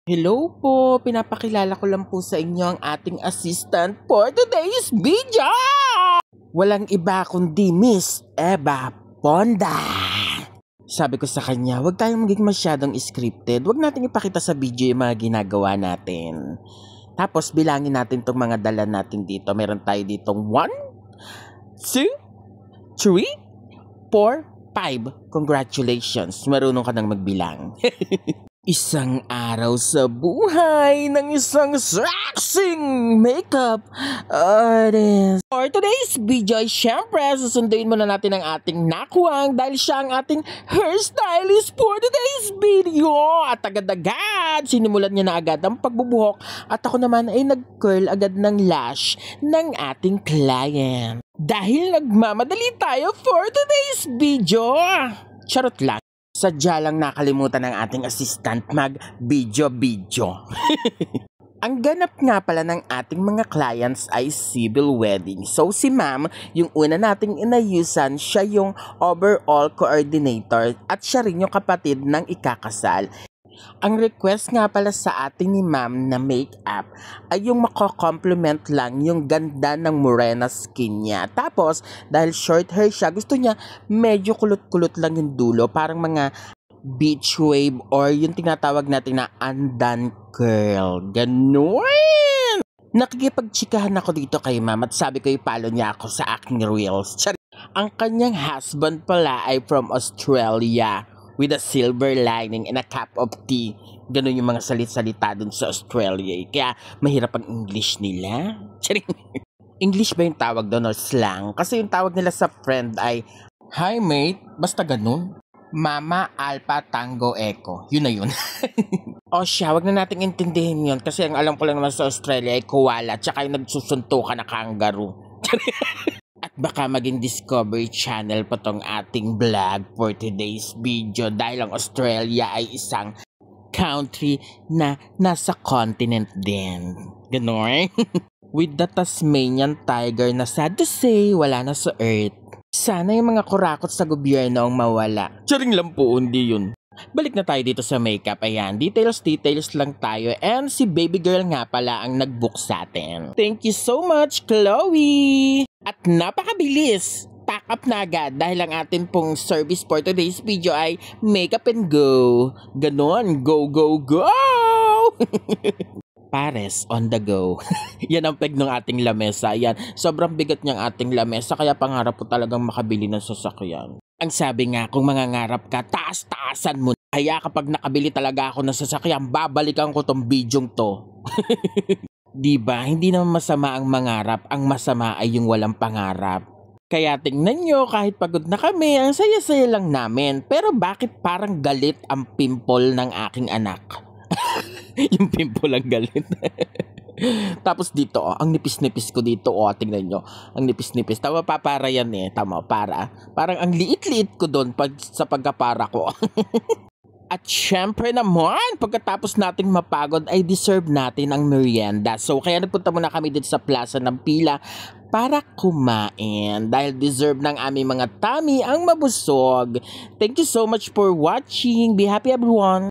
Hello po, pinapakilala ko lang po sa inyo ang ating assistant for today's video! Walang iba kundi Miss Eva Ponda. Sabi ko sa kanya, huwag tayong maging masyadong scripted. Huwag natin ipakita sa video yung mga ginagawa natin. Tapos bilangin natin itong mga dala natin dito. Meron tayo ditong 1, 2, 3, 4, 5. Congratulations, marunong ka nang magbilang. Isang araw sa buhay ng isang sexing makeup artist. For today's video ay syempre susunduin muna natin ang ating nakuwang dahil siya ang ating hairstylist for today's video. At agad-agad sinimulan niya na agad ang pagbubuhok at ako naman ay nag-curl agad ng lash ng ating client. Dahil nagmamadali tayo for today's video. Charot lang. Sadya lang nakalimutan ng ating assistant mag-video-video. Ang ganap nga pala ng ating mga clients ay civil wedding. So si ma'am, yung una nating inayusan, siya yung overall coordinator at siya rin yung kapatid ng ikakasal. Ang request nga pala sa atin ni ma'am na make-up ay yung mako-complement lang yung ganda ng morena skin niya. Tapos, dahil short hair siya, gusto niya medyo kulot-kulot lang yung dulo. Parang mga beach wave or yung tinatawag natin na undone curl. Ganun! Nakikipagtsikahan ako dito kay ma'am at sabi ko ipalo niya ako sa aking reels. Ang kanyang husband pala ay from Australia, with a silver lining and a cup of tea. Ganun yung mga salit-salita dun sa Australia. Kaya mahirap ang English nila. English ba yung tawag doon or slang? Kasi yung tawag nila sa friend ay, "Hi mate," basta ganun. Mama, Alpha, Tango, Echo. Yun na yun. O siya, wag na nating intindihin yun. Kasi ang alam ko lang naman sa Australia ay koala. Tsaka yung nagsusuntukan na kangaroo. At baka maging Discovery Channel pa tong ating vlog for today's video dahil ang Australia ay isang country na nasa continent din. Ganon? With the Tasmanian tiger na sad to say wala na sa Earth. Sana yung mga kurakot sa gobyerno ang mawala. Charing lang po, hindi yun. Balik na tayo dito sa makeup. Ayan, details lang tayo. And si baby girl nga pala ang nag-book sa atin. Thank you so much, Chloe! At napakabilis! Pack up na agad dahil ang atin pong service for today's video ay makeup and go. Ganon, go, go, go! Pares on the go. Yan ang peg ng ating lamesa. Yan, sobrang bigat niyang ating lamesa kaya pangarap ko talagang makabili ng sasakyan. Ang sabi nga, kung mangangarap ka, taas-taasan mo. Kaya kapag nakabili talaga ako ng sasakyan, babalikan ko tong bidyong to. Diba? Hindi naman masama ang mangarap. Ang masama ay yung walang pangarap. Kaya tingnan nyo, kahit pagod na kami, ang saya-saya lang namin. Pero bakit parang galit ang pimple ng aking anak? Yung pimple ang galit. Tapos dito, ang nipis-nipis ko dito, tingnan nyo. Ang nipis-nipis. Tama pa para yan eh. Tama, para. Parang ang liit-liit ko doon sa pagkapara ko. At syempre naman, pagkatapos nating mapagod ay deserve natin ang merienda. So kaya nagpunta muna kami dito sa plaza ng Pila para kumain. Dahil deserve ng aming mga tummy ang mabusog. Thank you so much for watching. Be happy everyone!